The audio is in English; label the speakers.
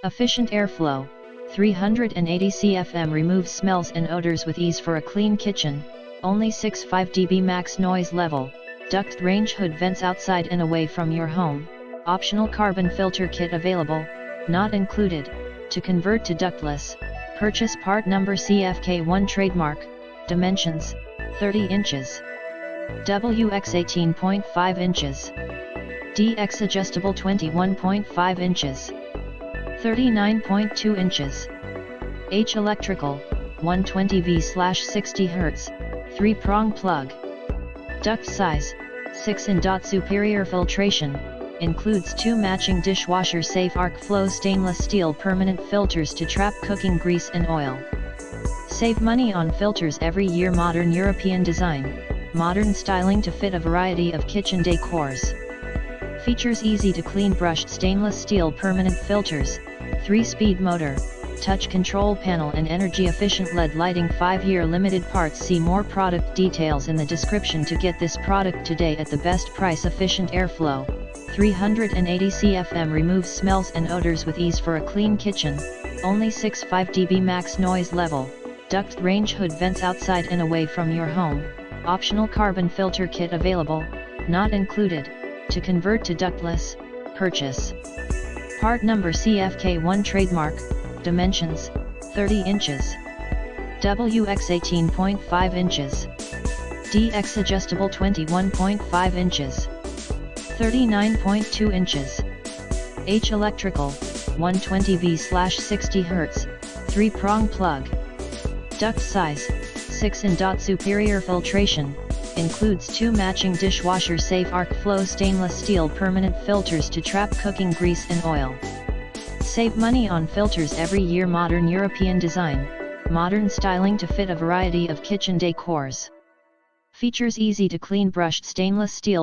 Speaker 1: Efficient airflow, 380 CFM removes smells and odors with ease for a clean kitchen, only 65 dB max noise level, duct range hood vents outside and away from your home, optional carbon filter kit available, not included. To convert to ductless, purchase part number CFK1 trademark, dimensions, 30 inches. WX 18.5 inches. DX adjustable 21.5 inches. 39.2 inches. H electrical, 120V/60 Hz, 3-prong plug. Duct size, 6 in. Superior filtration, includes 2 matching dishwasher safe arc flow stainless steel permanent filters to trap cooking grease and oil. Save money on filters every year. Modern European design, modern styling to fit a variety of kitchen decors. Features easy to clean brushed stainless steel permanent filters, 3-speed motor, touch control panel and energy efficient LED lighting. 5-year limited parts. See more product details in the description to get this product today at the best price. Efficient airflow, 380 CFM removes smells and odors with ease for a clean kitchen, only 65 dB max noise level, duct range hood vents outside and away from your home, optional carbon filter kit available, not included. To convert to ductless, purchase part number CFK1 trademark, dimensions, 30 inches. WX 18.5 inches. DX adjustable 21.5 inches. 39.2 inches. H electrical, 120V/60 Hz, 3-prong plug. Duct size, 6 in. Superior filtration, includes 2 matching dishwasher safe arc flow stainless steel permanent filters to trap cooking grease and oil. Save money on filters every year. Modern European design, modern styling to fit a variety of kitchen decors. Features easy to clean brushed stainless steel